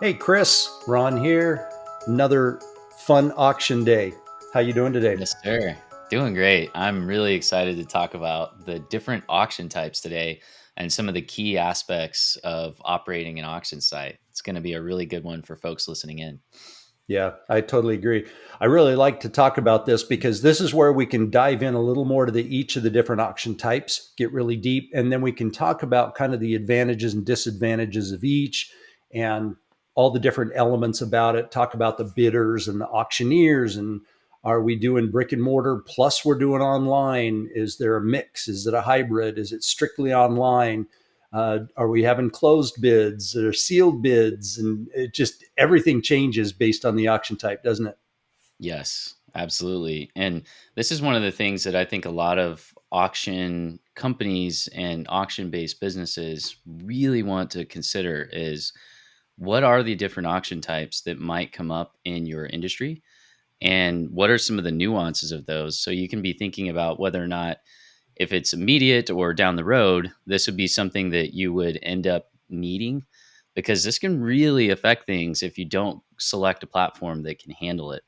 Hey Chris, Ron here. Another fun auction day. How you doing today? Yes, sir. Doing great. I'm really excited to talk about the different auction types today and some of the key aspects of operating an auction site. It's going to be a really good one for folks listening in. Yeah, I totally agree. I really like to talk about this because this is where we can dive in a little more to each of the different auction types, get really deep, and then we can talk about kind of the advantages and disadvantages of each and all the different elements about it. Talk about the bidders and the auctioneers, and are we doing brick and mortar plus we're doing online? Is there a mix? Is it a hybrid? Is it strictly online? Are we having closed bids or sealed bids? And it just everything changes based on the auction type, doesn't it? Yes, absolutely. And this is one of the things that I think a lot of auction companies and auction based businesses really want to consider is what are the different auction types that might come up in your industry? And what are some of the nuances of those? So you can be thinking about whether or not, if it's immediate or down the road, this would be something that you would end up needing, because this can really affect things if you don't select a platform that can handle it.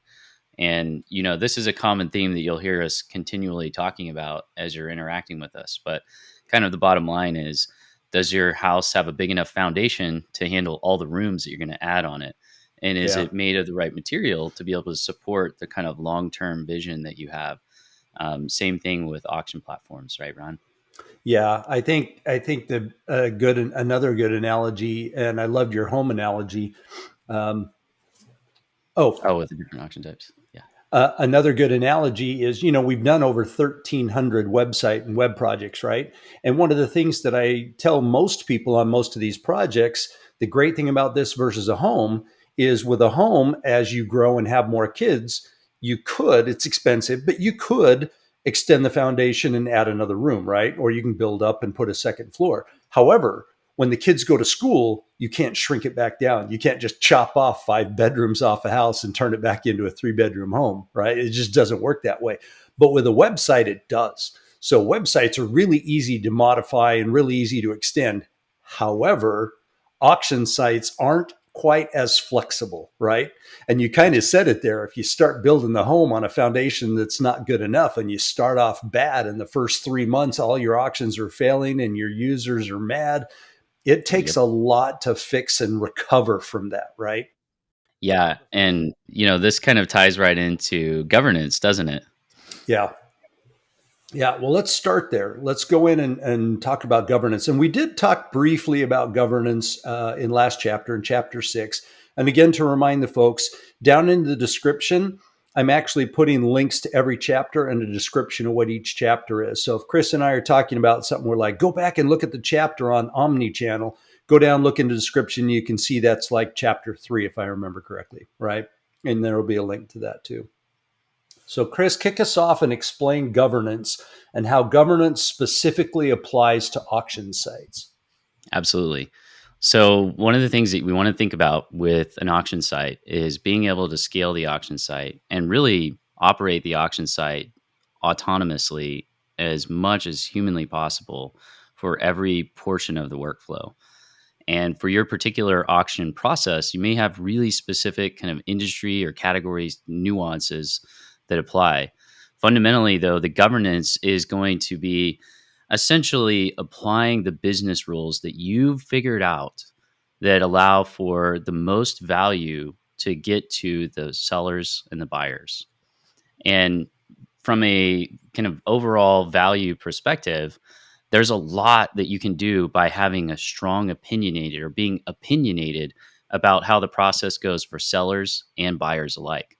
And, this is a common theme that you'll hear us continually talking about as you're interacting with us. But kind of the bottom line is, does your house have a big enough foundation to handle all the rooms that you're going to add on it? And is Yeah. it made of the right material to be able to support the kind of long term vision that you have? Same thing with auction platforms, right, Ron? Yeah, I think the good another good analogy, and I loved your home analogy. Um, oh, Oh, with the different auction types. Yeah. Another good analogy is, we've done over 1,300 website and web projects, right? And one of the things that I tell most people on most of these projects, the great thing about this versus a home is with a home, as you grow and have more kids, it's expensive, but you could extend the foundation and add another room, right? Or you can build up and put a second floor. However, when the kids go to school, you can't shrink it back down. You can't just chop off 5 bedrooms off a house and turn it back into a 3 bedroom home, right? It just doesn't work that way. But with a website, it does. So websites are really easy to modify and really easy to extend. However, auction sites aren't quite as flexible, right? And you kind of said it there. If you start building the home on a foundation that's not good enough and you start off bad in the first 3 months, all your auctions are failing and your users are mad, it takes Yep. a lot to fix and recover from that, right? Yeah. And, this kind of ties right into governance, doesn't it? Yeah. Yeah. Well, let's start there. Let's go in and talk about governance. And we did talk briefly about governance in last chapter, in chapter 6. And again, to remind the folks, down in the description, I'm actually putting links to every chapter and a description of what each chapter is. So if Chris and I are talking about something, we're like, go back and look at the chapter on Omnichannel, go down, look in the description. You can see that's like chapter 3, if I remember correctly, right? And there will be a link to that too. So, Chris, kick us off and explain governance and how governance specifically applies to auction sites. Absolutely. So, one of the things that we want to think about with an auction site is being able to scale the auction site and really operate the auction site autonomously as much as humanly possible for every portion of the workflow. And for your particular auction process, you may have really specific kind of industry or categories nuances that apply. Fundamentally, though, the governance is going to be essentially applying the business rules that you've figured out that allow for the most value to get to the sellers and the buyers. And from a kind of overall value perspective, there's a lot that you can do by having a strong opinionated or being opinionated about how the process goes for sellers and buyers alike.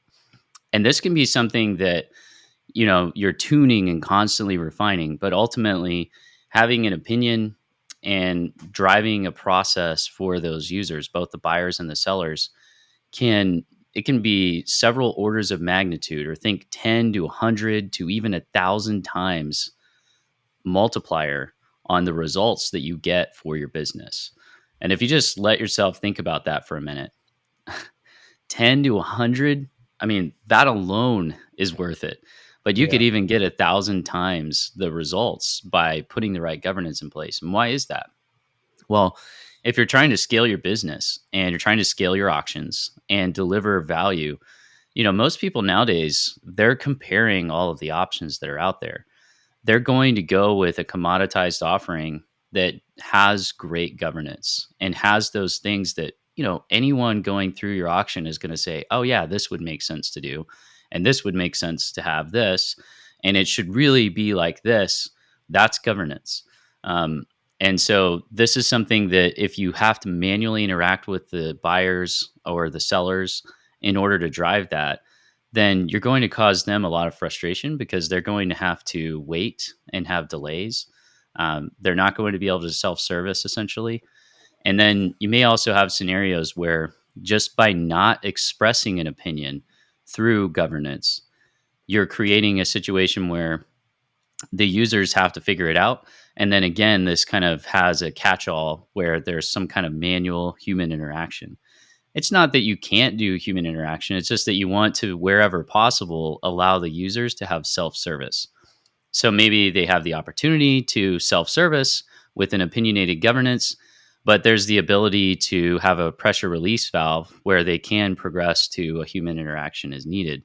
And this can be something that, you're tuning and constantly refining, but ultimately having an opinion and driving a process for those users, both the buyers and the sellers, can it can be several orders of magnitude, or think 10 to 100 to even 1,000 times multiplier on the results that you get for your business. And if you just let yourself think about that for a minute, 10 to 100, I mean, that alone is worth it. But you could Yeah. even get 1,000 times the results by putting the right governance in place. And why is that? Well, if you're trying to scale your business and you're trying to scale your auctions and deliver value, most people nowadays, they're comparing all of the options that are out there. They're going to go with a commoditized offering that has great governance and has those things that, anyone going through your auction is going to say, oh, yeah, this would make sense to do. And this would make sense to have this. And it should really be like this. That's governance. Um, and so this is something that if you have to manually interact with the buyers or the sellers in order to drive that, then you're going to cause them a lot of frustration because they're going to have to wait and have delays. They're not going to be able to self service essentially. And then you may also have scenarios where just by not expressing an opinion through governance, you're creating a situation where the users have to figure it out. And then again, this kind of has a catch all where there's some kind of manual human interaction. It's not that you can't do human interaction. It's just that you want to, wherever possible, allow the users to have self service. So maybe they have the opportunity to self service with an opinionated governance, but there's the ability to have a pressure release valve where they can progress to a human interaction as needed.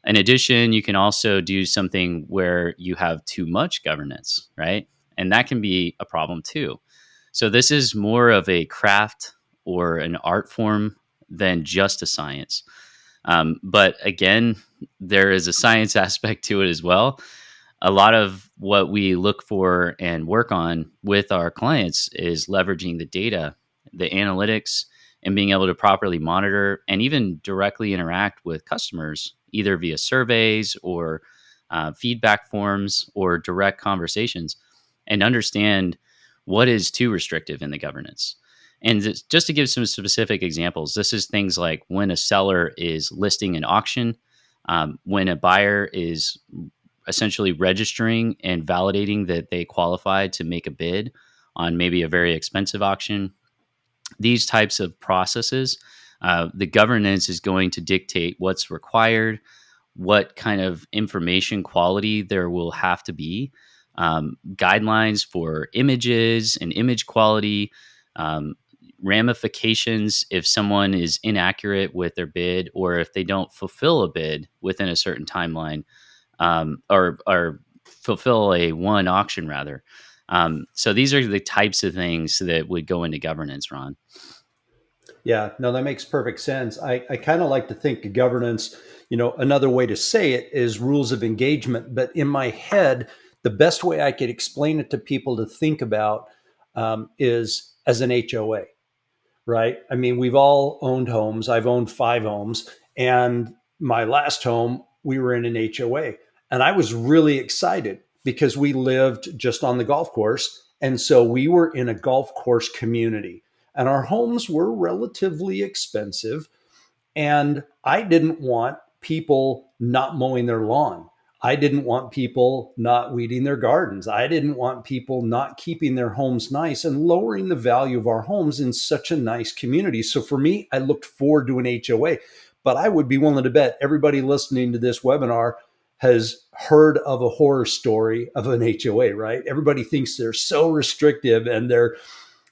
In addition, you can also do something where you have too much governance, right? And that can be a problem too. So this is more of a craft or an art form than just a science. But again, there is a science aspect to it as well. A lot of what we look for and work on with our clients is leveraging the data, the analytics, and being able to properly monitor and even directly interact with customers, either via surveys or feedback forms or direct conversations, and understand what is too restrictive in the governance. And just to give some specific examples, this is things like when a seller is listing an auction, when a buyer is essentially registering and validating that they qualified to make a bid on maybe a very expensive auction. These types of processes, the governance is going to dictate what's required, what kind of information quality there will have to be, guidelines for images and image quality, um, ramifications if someone is inaccurate with their bid or if they don't fulfill a bid within a certain timeline, or fulfill a one auction rather. So these are the types of things that would go into governance, Ron. Yeah, no, that makes perfect sense. I kind of like to think of governance, another way to say it is rules of engagement. But in my head, the best way I could explain it to people to think about is as an HOA, right? I mean, we've all owned homes. I've owned 5 homes. And my last home, we were in an HOA. And I was really excited because we lived just on the golf course. And so we were in a golf course community. And our homes were relatively expensive. And I didn't want people not mowing their lawn. I didn't want people not weeding their gardens. I didn't want people not keeping their homes nice and lowering the value of our homes in such a nice community. So for me, I looked forward to an HOA. But I would be willing to bet everybody listening to this webinar has heard of a horror story of an HOA, right? Everybody thinks they're so restrictive and they're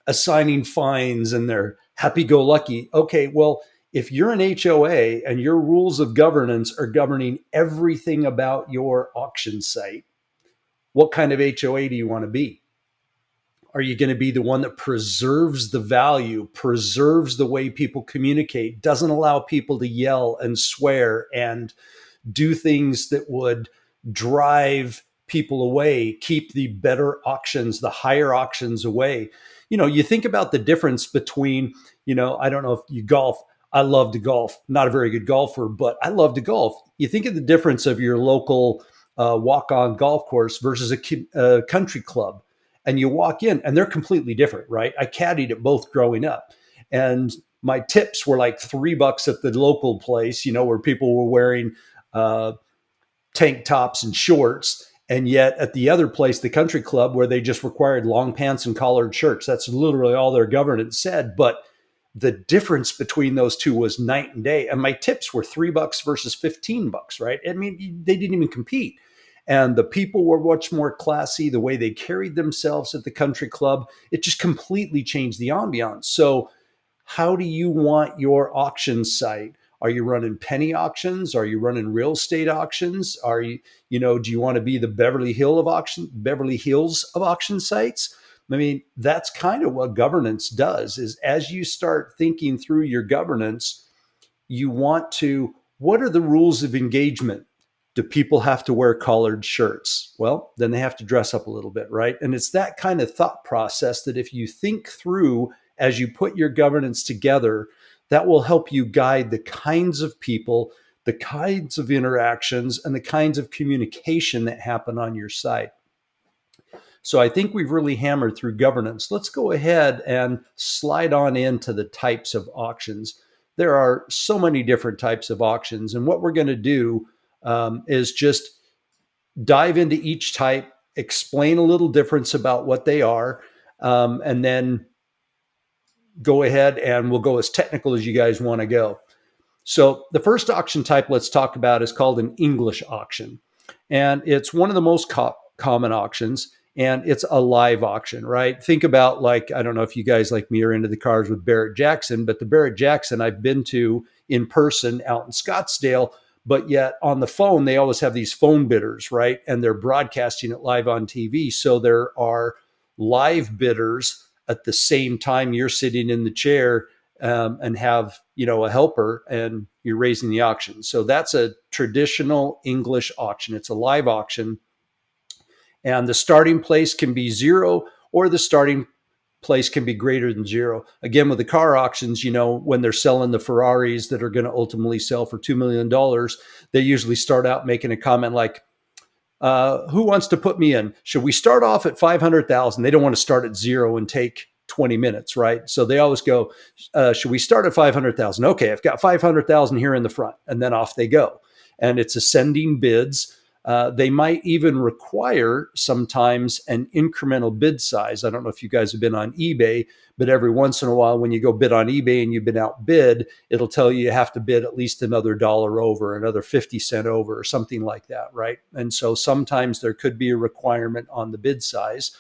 assigning fines and they're happy go lucky. Okay, well, if you're an HOA and your rules of governance are governing everything about your auction site, what kind of HOA do you want to be? Are you going to be the one that preserves the value, preserves the way people communicate, doesn't allow people to yell and swear and do things that would drive people away, keep the better auctions, the higher auctions away? You think about the difference between, I don't know if you golf. I love to golf. Not a very good golfer, but I love to golf. You think of the difference of your local walk-on golf course versus a country club, and you walk in, and they're completely different, right? I caddied at both growing up, and my tips were like $3 at the local place, where people were wearing uh, tank tops and shorts. And yet at the other place, the country club, where they just required long pants and collared shirts, that's literally all their governance said. But the difference between those two was night and day. And my tips were $3 versus $15, right? I mean, they didn't even compete. and the people were much more classy. The way they carried themselves at the country club, it just completely changed the ambiance. So how do you want your auction site? Are you running penny auctions? Are you running real estate auctions? Are you, do you want to be the Beverly Hills of auction sites? I mean, that's kind of what governance does, is as you start thinking through your governance, you want to, what are the rules of engagement? Do people have to wear collared shirts? Well, then they have to dress up a little bit, right? And it's that kind of thought process that if you think through as you put your governance together, that will help you guide the kinds of people, the kinds of interactions, and the kinds of communication that happen on your site. So I think we've really hammered through governance. Let's go ahead and slide on into the types of auctions. There are so many different types of auctions. And what we're going to do is just dive into each type, explain a little difference about what they are, and then go ahead and we'll go as technical as you guys want to go. So the first auction type let's talk about is called an English auction. And it's one of the most common auctions. And it's a live auction, right? Think about, like, I don't know if you guys like me are into the cars with Barrett Jackson, but the Barrett Jackson I've been to in person out in Scottsdale, but yet on the phone, they always have these phone bidders, right? And they're broadcasting it live on TV. So there are live bidders at the same time you're sitting in the chair, and have, a helper, and you're raising the auction. So that's a traditional English auction. It's a live auction, and the starting place can be zero, or the starting place can be greater than zero. Again, with the car auctions, when they're selling the Ferraris that are going to ultimately sell for $2 million, they usually start out making a comment like, who wants to put me in? Should we start off at 500,000? They don't want to start at zero and take 20 minutes, right? So they always go, should we start at 500,000? Okay, I've got 500,000 here in the front, and then off they go. And it's ascending bids. They might even require sometimes an incremental bid size. I don't know if you guys have been on eBay, but every once in a while, when you go bid on eBay and you've been outbid, it'll tell you have to bid at least another dollar over, another 50 cents over, or something like that, right? And so sometimes there could be a requirement on the bid size.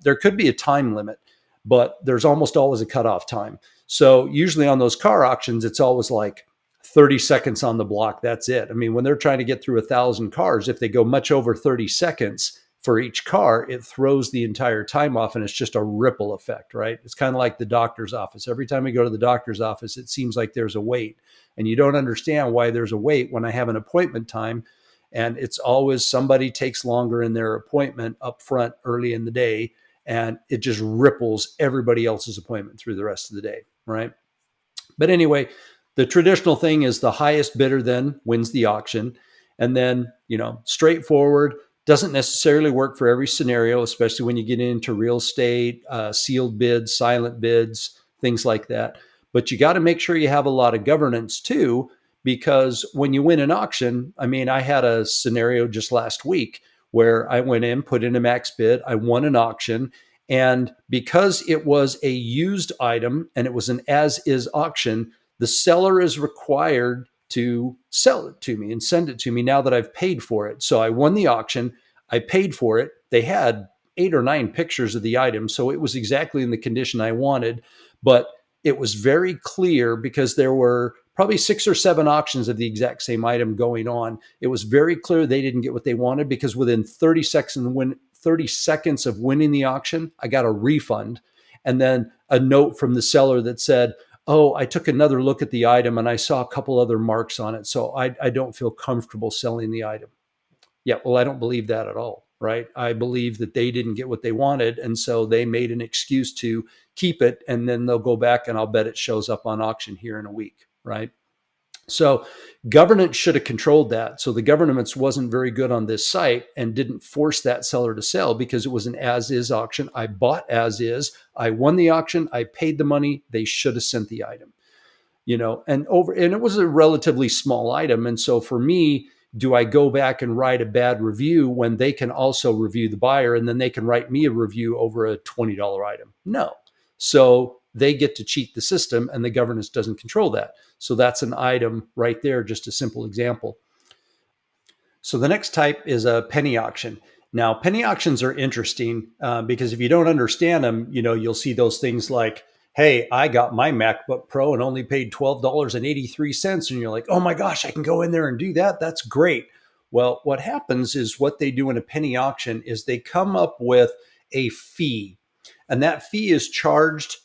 There could be a time limit, but there's almost always a cutoff time. So usually on those car auctions, it's always like 30 seconds on the block. That's it. I mean, when they're trying to get through 1,000 cars, if they go much over 30 seconds for each car, it throws the entire time off, and it's just a ripple effect, right? It's kind of like the doctor's office. Every time we go to the doctor's office, it seems like there's a wait, and you don't understand why there's a wait when I have an appointment time. And it's always somebody takes longer in their appointment up front early in the day, and it just ripples everybody else's appointment through the rest of the day, right? But anyway, the traditional thing is the highest bidder then wins the auction. And then, straightforward, doesn't necessarily work for every scenario, especially when you get into real estate, sealed bids, silent bids, things like that. But you got to make sure you have a lot of governance too, because when you win an auction, I mean, I had a scenario just last week where I went in, put in a max bid, I won an auction. And because it was a used item and it was an as is auction, the seller is required to sell it to me and send it to me now that I've paid for it. So I won the auction, I paid for it. They had 8 or 9 pictures of the item, so it was exactly in the condition I wanted. But it was very clear, because there were probably 6 or 7 auctions of the exact same item going on. It was very clear they didn't get what they wanted, because within 30 seconds of winning the auction, I got a refund, and then a note from the seller that said, oh, I took another look at the item and I saw a couple other marks on it, so I don't feel comfortable selling the item. Yeah, well, I don't believe that at all, right? I believe that they didn't get what they wanted, and so they made an excuse to keep it, and then they'll go back, and I'll bet it shows up on auction here in a week, right? So governance should have controlled that. So the governance wasn't very good on this site and didn't force that seller to sell, because it was an as-is auction. I bought as is. I won the auction. I paid the money. They should have sent the item, and it was a relatively small item. And so for me, do I go back and write a bad review when they can also review the buyer, and then they can write me a review over a $20 item? No. So they get to cheat the system, and the governance doesn't control that. So that's an item right there, just a simple example. So the next type is a penny auction. Now, penny auctions are interesting because if you don't understand them, you'll see those things like, "Hey, I got my MacBook Pro and only paid $12.83," and you're like, "Oh my gosh, I can go in there and do that. That's great." Well, what happens is what they do in a penny auction is they come up with a fee, and that fee is charged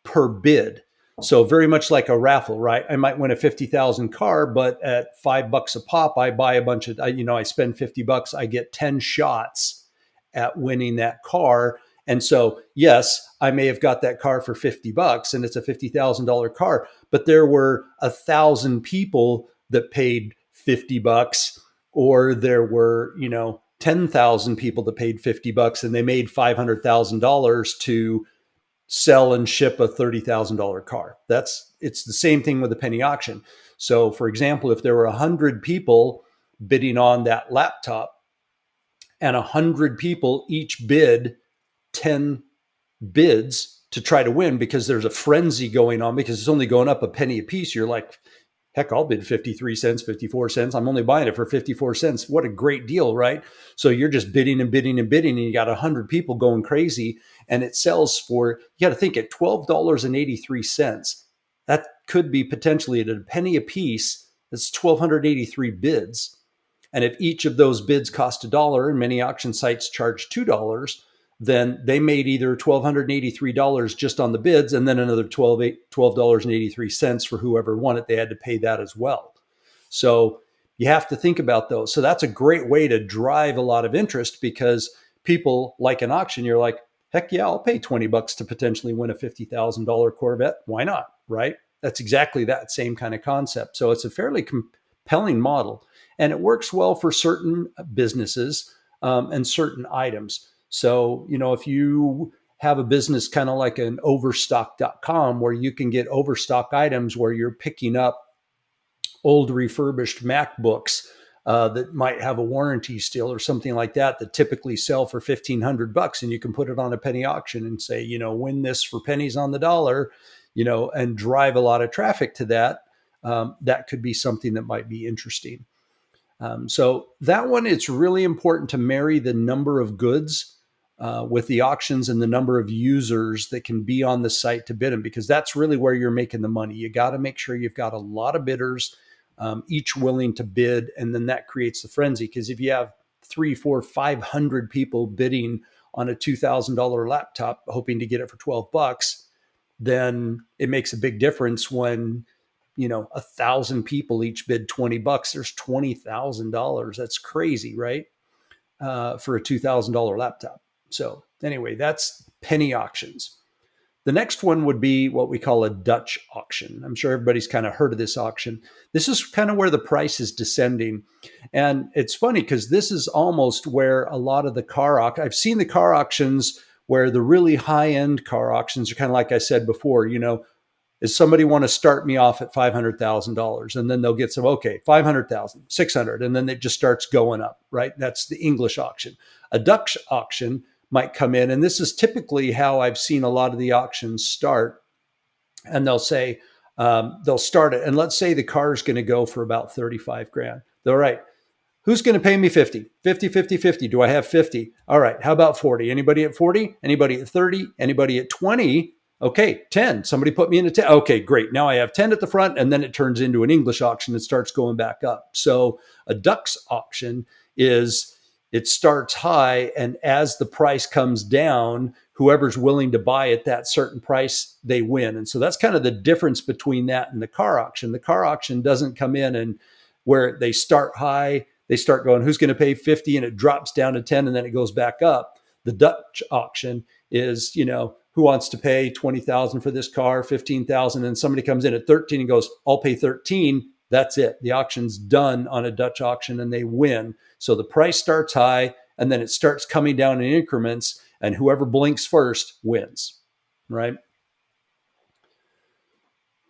per bid. So very much like a raffle, right? I might win a 50,000 car, but at $5 a pop, I buy a bunch of, I spend $50, I get 10 shots at winning that car. And so, yes, I may have got that car for $50 and it's a $50,000 car, but there were 1,000 people that paid $50, or there were, 10,000 people that paid $50 and they made $500,000 to sell and ship a $30,000 car. It's the same thing with a penny auction. So for example, if there were 100 people bidding on that laptop and 100 people each bid 10 bids to try to win, because there's a frenzy going on because it's only going up a penny a piece, you're like, heck, I'll bid 53 cents, 54 cents. I'm only buying it for 54 cents. What a great deal, right? So you're just bidding and bidding and bidding, and you got 100 people going crazy, and it sells for, you got to think, at $12.83. That could be potentially at a penny a piece. That's 1,283 bids. And if each of those bids cost $1, and many auction sites charge $2, then they made either $1,283 just on the bids, and then another $12.83 for whoever won it. They had to pay that as well. So you have to think about those. So that's a great way to drive a lot of interest, because people like an auction, you're like, heck yeah, I'll pay $20 to potentially win a $50,000 Corvette. Why not? Right? That's exactly that same kind of concept. So it's a fairly compelling model, and it works well for certain businesses and certain items. So, if you have a business kind of like an overstock.com, where you can get overstock items, where you're picking up old refurbished MacBooks that might have a warranty still or something like that, that typically sell for $1,500, and you can put it on a penny auction and say, win this for pennies on the dollar, and drive a lot of traffic to that. That could be something that might be interesting. So that one, it's really important to marry the number of goods with the auctions and the number of users that can be on the site to bid them, because that's really where you're making the money. You got to make sure you've got a lot of bidders, each willing to bid, and then that creates the frenzy. Because if you have 3, 4, 500 people bidding on a $2,000 laptop, hoping to get it for $12, then it makes a big difference when 1,000 people each bid $20. There's $20,000. That's crazy, right? For a $2,000 laptop. So anyway, that's penny auctions. The next one would be what we call a Dutch auction. I'm sure everybody's kind of heard of this auction. This is kind of where the price is descending. And it's funny because this is almost where a lot of the I've seen the car auctions where the really high end car auctions are kind of like I said before, is somebody want to start me off at $500,000, and then they'll get some, okay, 500,000, 600, and then it just starts going up, right? That's the English auction. A Dutch auction might come in, and this is typically how I've seen a lot of the auctions start. And they'll say, they'll start it, and let's say the car is going to go for about 35 grand. All right, who's going to pay me 50? 50, 50, 50. Do I have 50? All right, how about 40? Anybody at 40? Anybody at 30? Anybody at 20? Okay, 10. Somebody put me in a 10. Okay, great. Now I have 10 at the front, and then it turns into an English auction and starts going back up. So a Dutch auction is, it starts high, and as the price comes down, whoever's willing to buy at that certain price, they win. And so that's kind of the difference between that and the car auction. The car auction doesn't come in and where they start high, they start going, who's going to pay 50, and it drops down to 10, and then it goes back up. The Dutch auction is, who wants to pay 20,000 for this car, 15,000, and somebody comes in at 13 and goes, I'll pay 13. That's it. The auction's done on a Dutch auction, and they win. So the price starts high, and then it starts coming down in increments, and whoever blinks first wins, right?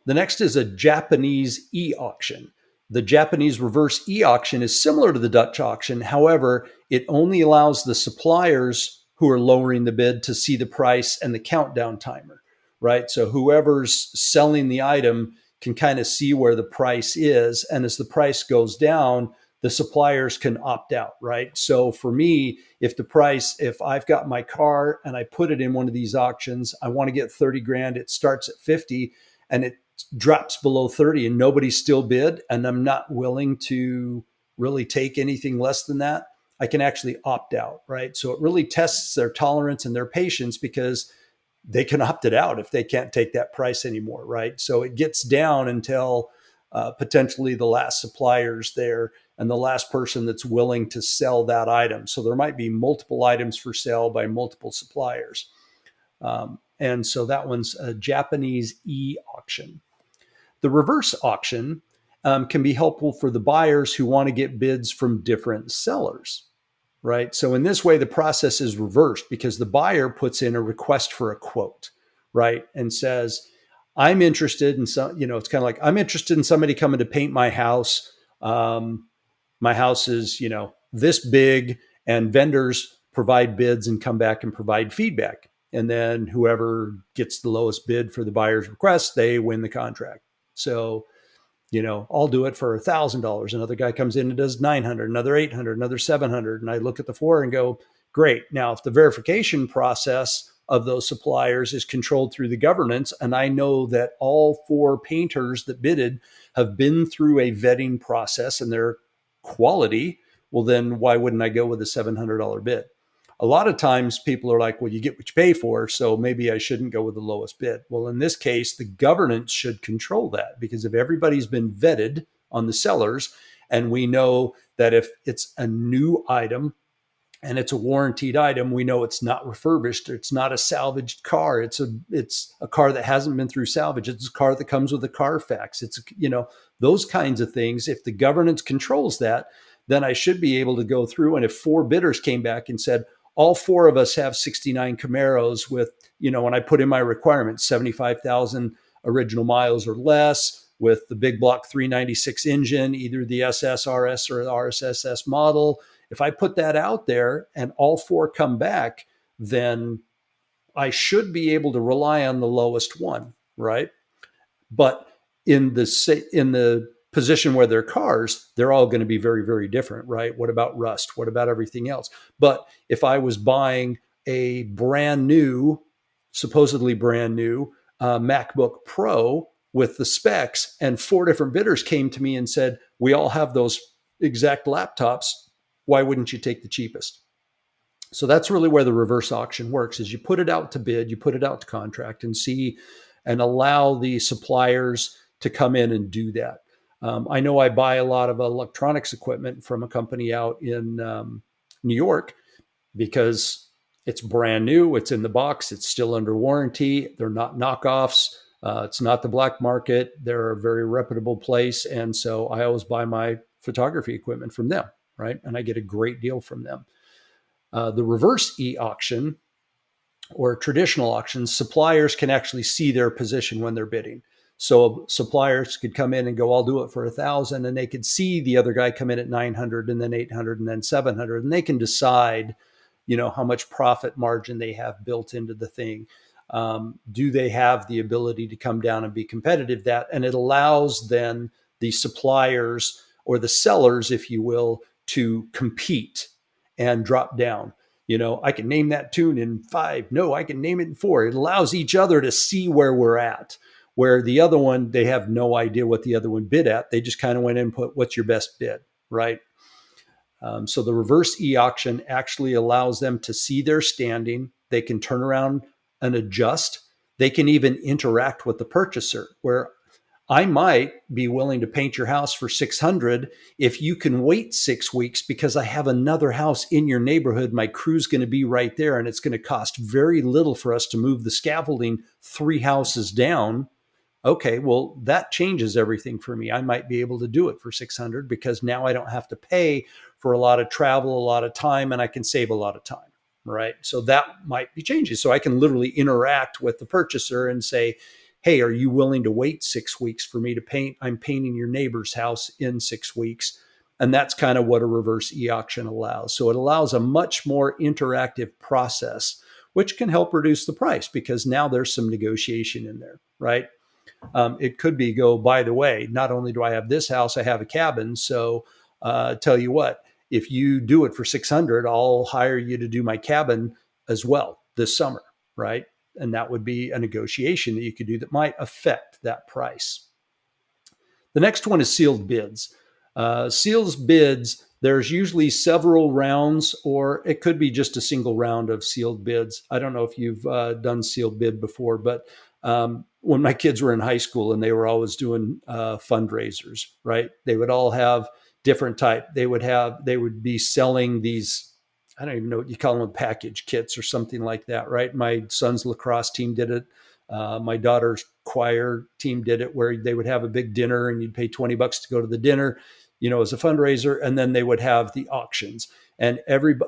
The next is a Japanese e-auction. The Japanese reverse e-auction is similar to the Dutch auction. However, it only allows the suppliers who are lowering the bid to see the price and the countdown timer, right? So whoever's selling the item can kind of see where the price is. And as the price goes down, the suppliers can opt out, right? So for me, if I've got my car and I put it in one of these auctions, I want to get 30 grand, it starts at 50 and it drops below 30 and nobody still bid, and I'm not willing to really take anything less than that, I can actually opt out, right? So it really tests their tolerance and their patience, because they can opt it out if they can't take that price anymore, right? So it gets down until potentially the last suppliers there and the last person that's willing to sell that item. So there might be multiple items for sale by multiple suppliers. And so that one's a Japanese e-auction. The reverse auction can be helpful for the buyers who want to get bids from different sellers, right? So in this way, the process is reversed because the buyer puts in a request for a quote, right? And says, I'm interested in some, it's kind of like, I'm interested in somebody coming to paint my house. My house is, this big, and vendors provide bids and come back and provide feedback. And then whoever gets the lowest bid for the buyer's request, they win the contract. So I'll do it for $1,000. Another guy comes in and does 900, another 800, another 700. And I look at the four and go, great. Now, if the verification process of those suppliers is controlled through the governance, and I know that all four painters that bidded have been through a vetting process and their quality, well, then why wouldn't I go with a $700 bid? A lot of times people are like, well, you get what you pay for, so maybe I shouldn't go with the lowest bid. Well, in this case, the governance should control that, because if everybody's been vetted on the sellers, and we know that if it's a new item and it's a warranted item, we know it's not refurbished, it's not a salvaged car, it's a car that hasn't been through salvage, it's a car that comes with a Carfax, it's those kinds of things. If the governance controls that, then I should be able to go through, and if four bidders came back and said, all four of us have 69 Camaros with, when I put in my requirements, 75,000 original miles or less, with the big block 396 engine, either the SS, RS, or the RSSS model. If I put that out there and all four come back, then I should be able to rely on the lowest one, right? But in the position where they're cars, they're all going to be very, very different, right? What about rust? What about everything else? But if I was buying a brand new, supposedly brand new MacBook Pro with the specs, and four different bidders came to me and said, we all have those exact laptops, why wouldn't you take the cheapest? So that's really where the reverse auction works, is you put it out to bid, you put it out to contract, and see and allow the suppliers to come in and do that. I know I buy a lot of electronics equipment from a company out in New York, because it's brand new, it's in the box, it's still under warranty, they're not knockoffs, it's not the black market, they're a very reputable place. And so I always buy my photography equipment from them, right? And I get a great deal from them. The reverse e-auction, or traditional auctions, suppliers can actually see their position when they're bidding. So suppliers could come in and go, I'll do it for 1,000, and they could see the other guy come in at 900 and then 800 and then 700, and they can decide, how much profit margin they have built into the thing. Do they have the ability to come down and be competitive? And it allows then the suppliers, or the sellers, if you will, to compete and drop down. I can name that tune in 5. No, I can name it in 4. It allows each other to see where we're at, where the other one, they have no idea what the other one bid at. They just kind of went in and put, what's your best bid, right? So the reverse e-auction actually allows them to see their standing. They can turn around and adjust. They can even interact with the purchaser, where I might be willing to paint your house for 600 if you can wait 6 weeks, because I have another house in your neighborhood. My crew's going to be right there, and it's going to cost very little for us to move the scaffolding 3 houses down. Okay, well, that changes everything for me. I might be able to do it for 600, because now I don't have to pay for a lot of travel, a lot of time, and I can save a lot of time, right? So that might be changing. So I can literally interact with the purchaser and say, hey, are you willing to wait 6 weeks for me to paint? I'm painting your neighbor's house in 6 weeks. And that's kind of what a reverse e-auction allows. So it allows a much more interactive process, which can help reduce the price, because now there's some negotiation in there, right? It could be, by the way, not only do I have this house, I have a cabin. So tell you what, if you do it for 600, I'll hire you to do my cabin as well this summer, right? And that would be a negotiation that you could do that might affect that price. The next one is sealed bids. Sealed bids, there's usually several rounds, or it could be just a single round of sealed bids. I don't know if you've done sealed bid before, but when my kids were in high school and they were always doing fundraisers, right? They would all have different type. They would be selling these. I don't even know what you call them, package kits or something like that, right? My son's lacrosse team did it. My daughter's choir team did it, where they would have a big dinner and you'd pay $20 to go to the dinner, as a fundraiser. And then they would have the auctions, and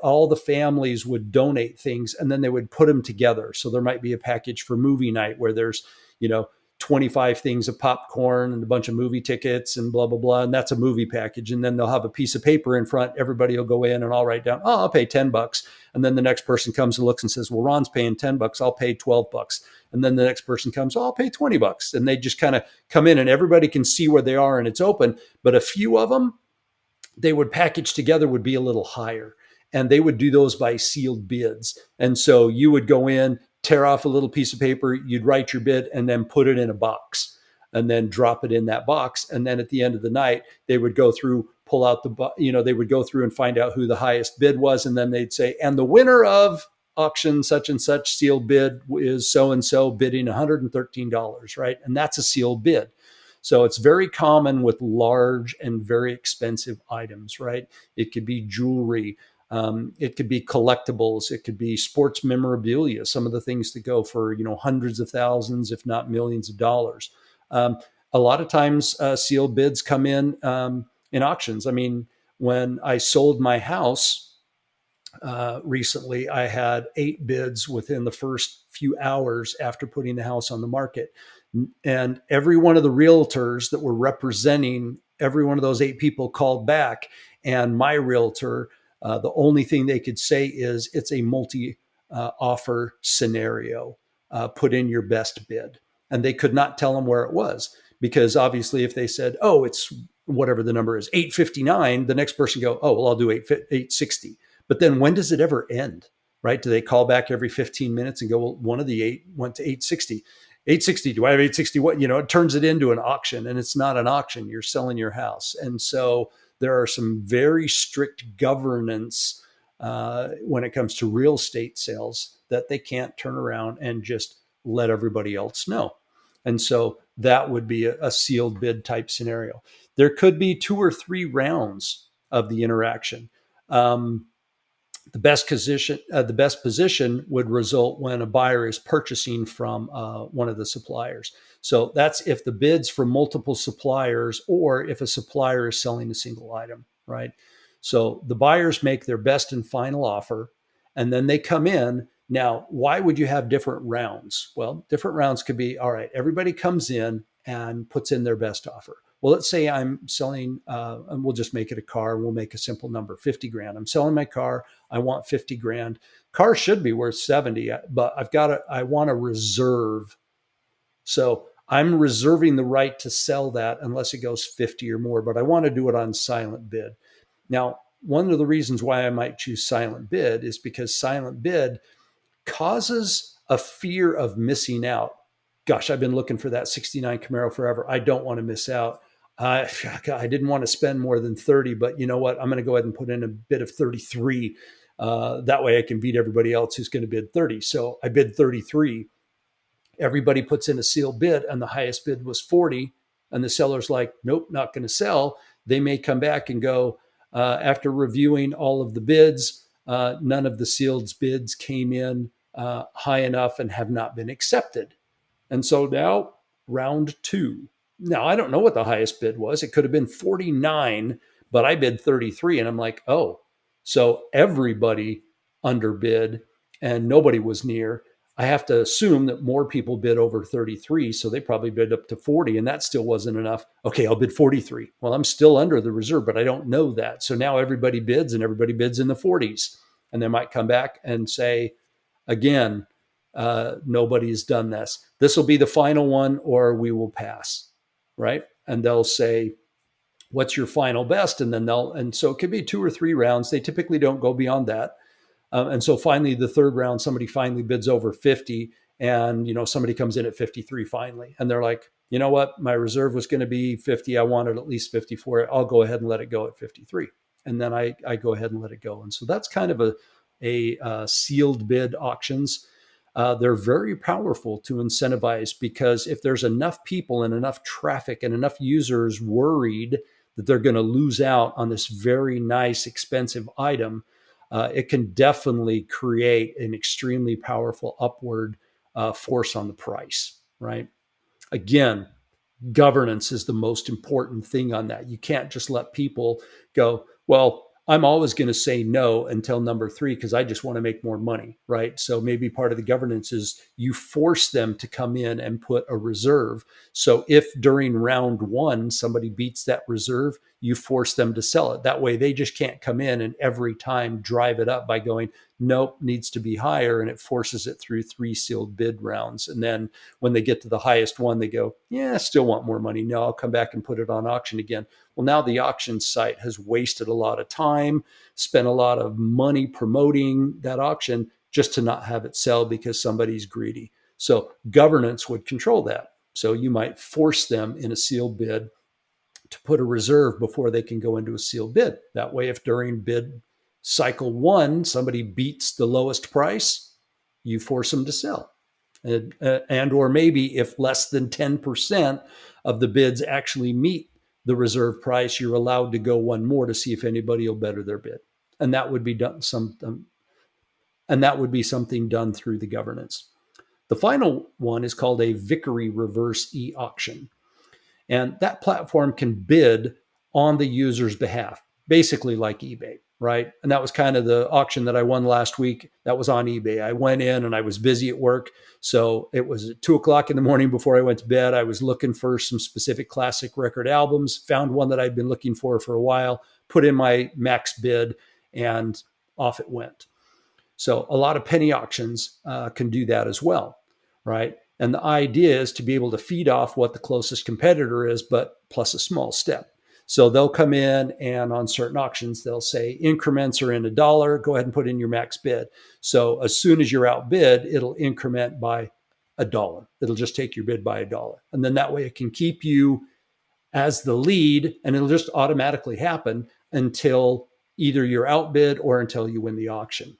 all the families would donate things, and then they would put them together. So there might be a package for movie night where there's, you know, 25 things of popcorn and a bunch of movie tickets and blah, blah, blah. And that's a movie package. And then they'll have a piece of paper in front. Everybody will go in and I'll write down, oh, I'll pay $10. And then the next person comes and looks and says, well, Ron's paying $10. I'll pay $12. And then the next person comes, oh, I'll pay $20. And they just kind of come in and everybody can see where they are and it's open. But a few of them, they would package together would be a little higher. And they would do those by sealed bids. And so you would go in, tear off a little piece of paper, you'd write your bid, and then put it in a box and then drop it in that box. And then at the end of the night, they would go through, pull out they would go through and find out who the highest bid was. And then they'd say, and the winner of auction such and such sealed bid is so and so bidding $113, right? And that's a sealed bid. So it's very common with large and very expensive items, right? It could be jewelry. It could be collectibles. It could be sports memorabilia. Some of the things that go for hundreds of thousands, if not millions of dollars. Um, a lot of times, sealed bids come in auctions. I mean, when I sold my house recently, I had 8 bids within the first few hours after putting the house on the market. And every one of the realtors that were representing every one of those 8 people called back. And my realtor, the only thing they could say is it's a multi offer scenario. Put in your best bid. And they could not tell them where it was, because obviously if they said, oh, it's whatever the number is, 859, the next person go, oh, well, I'll do 860. But then when does it ever end, right? Do they call back every 15 minutes and go, well, one of the 8 went to 860. 860, do I have 860? What, it turns it into an auction, and it's not an auction. You're selling your house. And so there are some very strict governance when it comes to real estate sales that they can't turn around and just let everybody else know. And so that would be a sealed bid type scenario. There could be 2 or 3 rounds of the interaction. The best position would result when a buyer is purchasing from one of the suppliers. So that's if the bids from multiple suppliers, or if a supplier is selling a single item, right? So the buyers make their best and final offer, and then they come in. Now, why would you have different rounds? Well, different rounds could be, all right, everybody comes in and puts in their best offer. Well, let's say I'm selling, and we'll just make it a car. We'll make a simple number, 50 grand. I'm selling my car. I want 50 grand. Car should be worth 70, but I want to reserve. So I'm reserving the right to sell that unless it goes 50 or more, but I want to do it on silent bid. Now, one of the reasons why I might choose silent bid is because silent bid causes a fear of missing out. Gosh, I've been looking for that 69 Camaro forever. I don't want to miss out. I didn't want to spend more than 30, but you know what? I'm going to go ahead and put in a bid of 33. That way I can beat everybody else who's going to bid 30. So I bid 33. Everybody puts in a sealed bid, and the highest bid was 40. And the seller's like, nope, not going to sell. They may come back and go, after reviewing all of the bids, none of the sealed bids came in high enough and have not been accepted. And so now round 2. Now I don't know what the highest bid was. It could have been 49, but I bid 33. And I'm like, oh, so everybody underbid and nobody was near. I have to assume that more people bid over 33. So they probably bid up to 40, and that still wasn't enough. Okay, I'll bid 43. Well, I'm still under the reserve, but I don't know that. So now everybody bids, and everybody bids in the 40s. And they might come back and say, again, nobody's done this. This will be the final one, or we will pass, right? And they'll say, what's your final best? And then and so it could be 2 or 3 rounds. They typically don't go beyond that. And so finally, the third round, somebody finally bids over 50, and somebody comes in at 53 finally, and they're like, you know what, my reserve was going to be 50. I wanted at least 50 for it. I'll go ahead and let it go at 53, and then I go ahead and let it go. And so that's kind of a sealed bid auctions. They're very powerful to incentivize, because if there's enough people and enough traffic and enough users worried that they're going to lose out on this very nice, expensive item, it can definitely create an extremely powerful upward force on the price, right? Again, governance is the most important thing on that. You can't just let people go, well, I'm always going to say no until number three because I just want to make more money, right? So maybe part of the governance is you force them to come in and put a reserve. So if during round one somebody beats that reserve, you force them to sell it. That way they just can't come in and every time drive it up by going, nope, needs to be higher. And it forces it through 3 sealed bid rounds. And then when they get to the highest one, they go, yeah, I still want more money. No, I'll come back and put it on auction again. Well, now the auction site has wasted a lot of time, spent a lot of money promoting that auction just to not have it sell because somebody's greedy. So governance would control that. So you might force them in a sealed bid to put a reserve before they can go into a sealed bid. That way, if during bid cycle one somebody beats the lowest price, you force them to sell. And or maybe if less than 10% of the bids actually meet the reserve price, you're allowed to go one more to see if anybody will better their bid. And that would be done and that would be something done through the governance. The final one is called a Vickery reverse e-auction. And that platform can bid on the user's behalf, basically like eBay, right? And that was kind of the auction that I won last week. That was on eBay. I went in and I was busy at work. So it was at 2 o'clock in the morning before I went to bed. I was looking for some specific classic record albums, found one that I'd been looking for a while, put in my max bid, and off it went. So a lot of penny auctions can do that as well, right? And the idea is to be able to feed off what the closest competitor is, but plus a small step. So they'll come in and on certain auctions, they'll say increments are in $1. Go ahead and put in your max bid. So as soon as you're outbid, it'll increment by $1. It'll just take your bid by $1. And then that way it can keep you as the lead and it'll just automatically happen until either you're outbid or until you win the auction.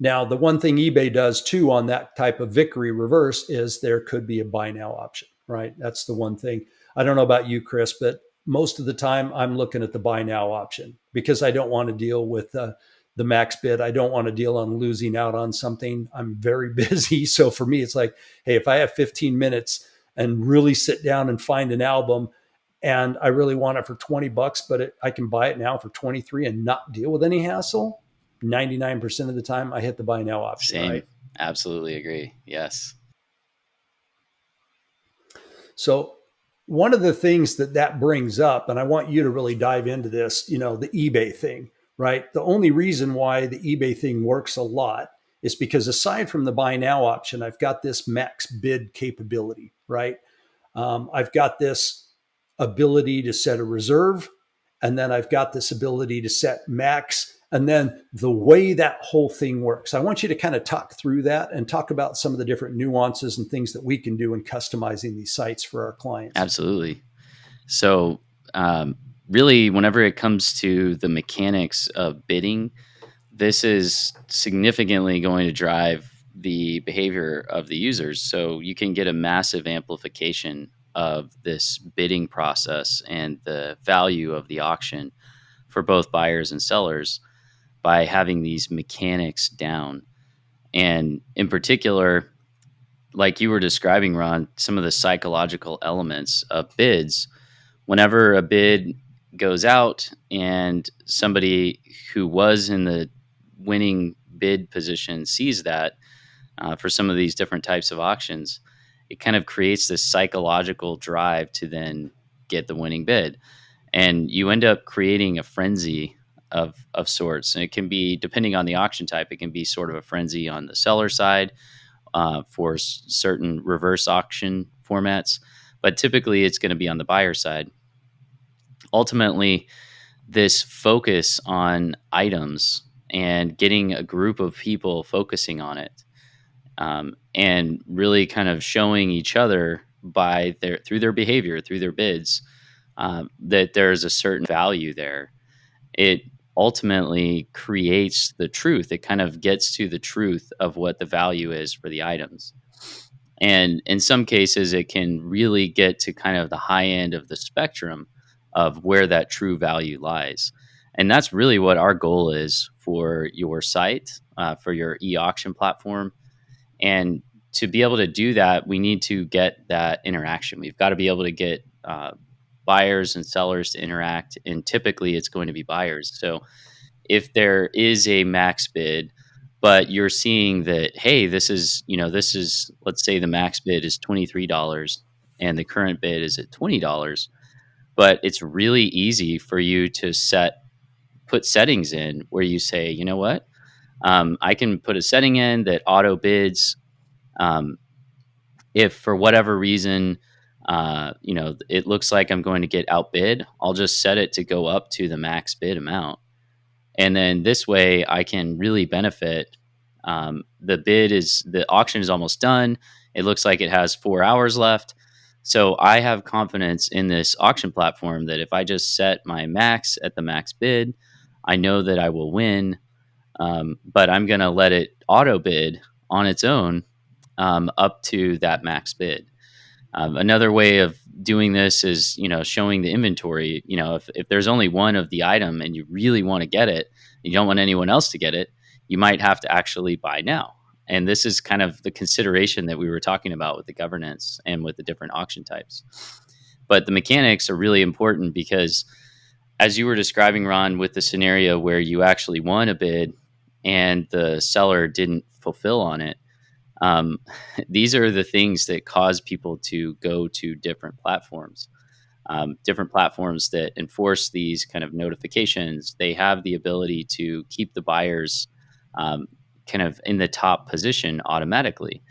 Now, the one thing eBay does too on that type of Vickery reverse is there could be a buy now option, right? That's the one thing. I don't know about you, Chris, but most of the time I'm looking at the buy now option because I don't want to deal with the max bid. I don't want to deal on losing out on something. I'm very busy. So for me, it's like, hey, if I have 15 minutes and really sit down and find an album and I really want it for $20, but I can buy it now for 23 and not deal with any hassle, 99% of the time I hit the buy now option, Same. right? Absolutely agree. Yes. So one of the things that brings up, and I want you to really dive into this, the eBay thing, right? The only reason why the eBay thing works a lot is because aside from the buy now option, I've got this max bid capability, right? I've got this ability to set a reserve, and then I've got this ability to set max. And then the way that whole thing works, I want you to kind of talk through that and talk about some of the different nuances and things that we can do in customizing these sites for our clients. Absolutely. So, um, really, whenever it comes to the mechanics of bidding, this is significantly going to drive the behavior of the users. So, you can get a massive amplification of this bidding process and the value of the auction for both buyers and sellers by having these mechanics down. And in particular, like you were describing, Ron, some of the psychological elements of bids. Whenever a bid goes out and somebody who was in the winning bid position sees that, for some of these different types of auctions, it kind of creates this psychological drive to then get the winning bid. And you end up creating a frenzy of sorts. And it can be, depending on the auction type, it can be sort of a frenzy on the seller side for certain reverse auction formats, but typically it's going to be on the buyer side. ultimately, this focus on items and getting a group of people focusing on it, and really kind of showing each other by their through their behavior, through their bids, that there's a certain value there. It ultimately creates the truth. It kind of gets to the truth of what the value is for the items. And in some cases, it can really get to kind of the high end of the spectrum of where that true value lies. And that's really what our goal is for your site, for your e-auction platform. And to be able to do that, we need to get that interaction. We've got to be able to get buyers and sellers to interact. And typically, it's going to be buyers. So if there is a max bid, but you're seeing that, hey, this is, let's say the max bid is $23 and the current bid is at $20, but it's really easy for you to put settings in where you say, you know what, I can put a setting in that auto bids. Um, if for whatever reason, it looks like I'm going to get outbid, I'll just set it to go up to the max bid amount. And then this way I can really benefit. The auction is almost done. It looks like it has 4 hours left. So I have confidence in this auction platform that if I just set my max at the max bid, I know that I will win. But I'm going to let it auto bid on its own, up to that max bid. Another way of doing this is, showing the inventory. If there's only one of the item and you really want to get it, you don't want anyone else to get it, you might have to actually buy now. And this is kind of the consideration that we were talking about with the governance and with the different auction types. But the mechanics are really important because, as you were describing, Ron, with the scenario where you actually won a bid and the seller didn't fulfill on it, um, these are the things that cause people to go to different platforms that enforce these kind of notifications. They have the ability to keep the buyers, um, kind of in the top position automatically.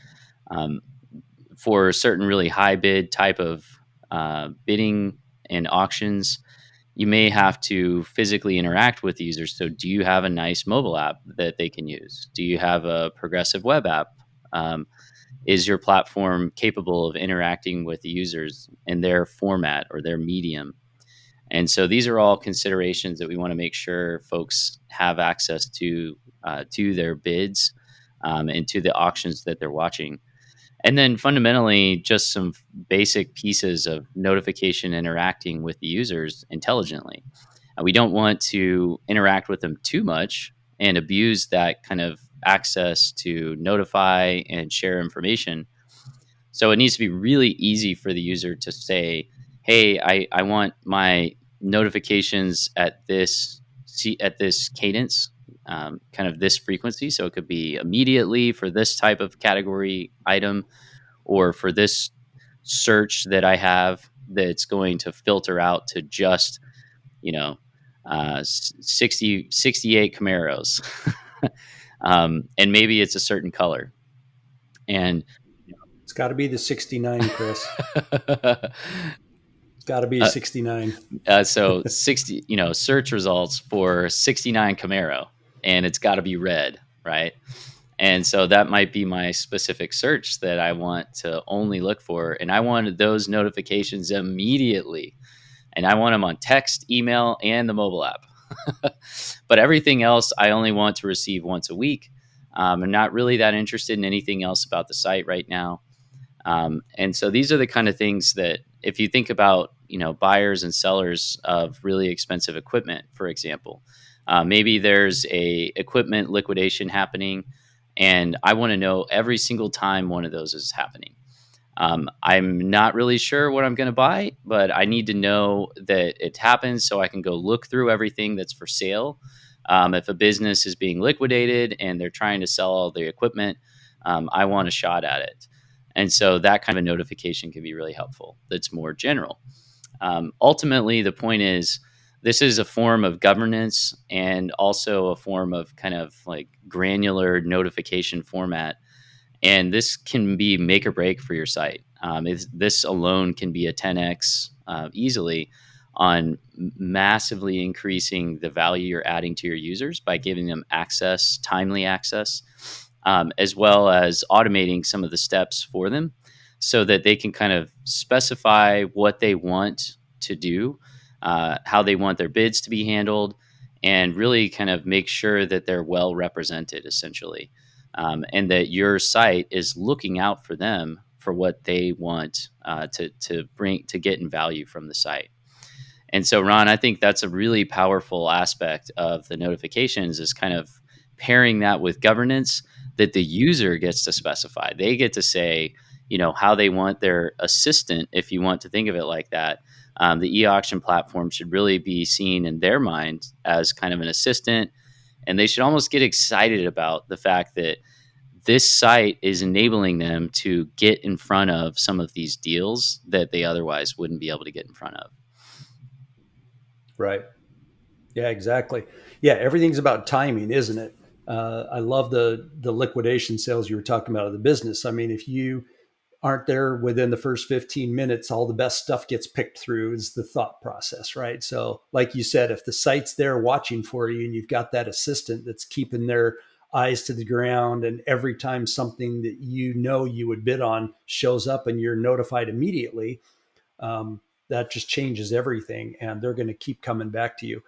Um, for certain really high bid type of bidding and auctions, you may have to physically interact with users. So, do you have a nice mobile app that they can use? Do you have a progressive web app? Um, is your platform capable of interacting with the users in their format or their medium? And so these are all considerations that we want to make sure folks have access to their bids, and to the auctions that they're watching. And then fundamentally, just some basic pieces of notification interacting with the users intelligently. We don't want to interact with them too much and abuse that kind of access to notify and share information. So it needs to be really easy for the user to say, "Hey, I want my notifications at this cadence, kind of this frequency." So it could be immediately for this type of category item, or for this search that I have that's going to filter out to just, you know 68 Camaros, and maybe it's a certain color. And It's got to be the 69, Chris. It's got to be a uh, 69. so 60, search results for 69 Camaro, and it's got to be red, right? And so that might be my specific search that I want to only look for. And I wanted those notifications immediately. And I want them on text, email, and the mobile app. But everything else, I only want to receive once a week. I'm not really that interested in anything else about the site right now. And so these are the kind of things that, if you think about, buyers and sellers of really expensive equipment, for example, maybe there's a equipment liquidation happening, and I want to know every single time one of those is happening. I'm not really sure what I'm going to buy, but I need to know that it happens so I can go look through everything that's for sale. If a business is being liquidated and they're trying to sell all the equipment, I want a shot at it. And so that kind of a notification can be really helpful. That's more general. Ultimately, the point is, this is a form of governance and also a form of kind of like granular notification format. And this can be make or break for your site. This alone can be a 10x, easily on massively increasing the value you're adding to your users by giving them access, timely access, as well as automating some of the steps for them so that they can kind of specify what they want to do, how they want their bids to be handled, and really kind of make sure that they're well represented, essentially, and that your site is looking out for them for what they want to get in value from the site. And so, Ron, I think that's a really powerful aspect of the notifications is kind of pairing that with governance that the user gets to specify. They get to say, how they want their assistant, if you want to think of it like that. The eAuction platform should really be seen in their mind as kind of an assistant. And they should almost get excited about the fact that this site is enabling them to get in front of some of these deals that they otherwise wouldn't be able to get in front of. Right. Yeah, exactly. Yeah, everything's about timing, isn't it? I love the liquidation sales you were talking about of the business. I mean, if you aren't there within the first 15 minutes, all the best stuff gets picked through is the thought process, right? So, like you said, if the site's there watching for you and you've got that assistant that's keeping their eyes to the ground, and every time something that you would bid on shows up and you're notified immediately, that just changes everything, and they're going to keep coming back to you.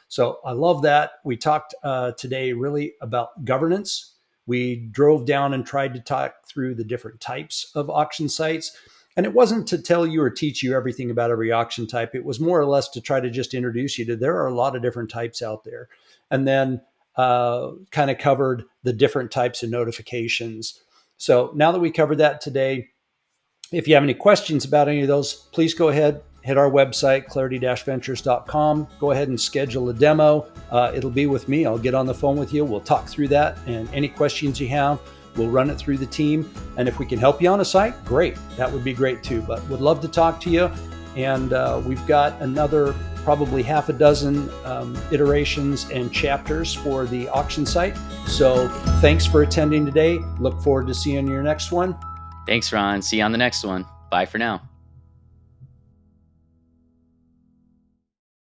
So I love that. We talked today really about governance. We drove down and tried to talk through the different types of auction sites. And it wasn't to tell you or teach you everything about every auction type. It was more or less to try to just introduce you to there are a lot of different types out there. And then kind of covered the different types of notifications. So now that we covered that today, if you have any questions about any of those, please go ahead, hit our website, clarity-ventures.com. Go ahead and schedule a demo. It'll be with me. I'll get on the phone with you. We'll talk through that. And any questions you have, we'll run it through the team. And if we can help you on a site, great. That would be great too. But would love to talk to you. And we've got another probably half a dozen iterations and chapters for the auction site. So thanks for attending today. Look forward to seeing you in your next one. Thanks, Ron. See you on the next one. Bye for now.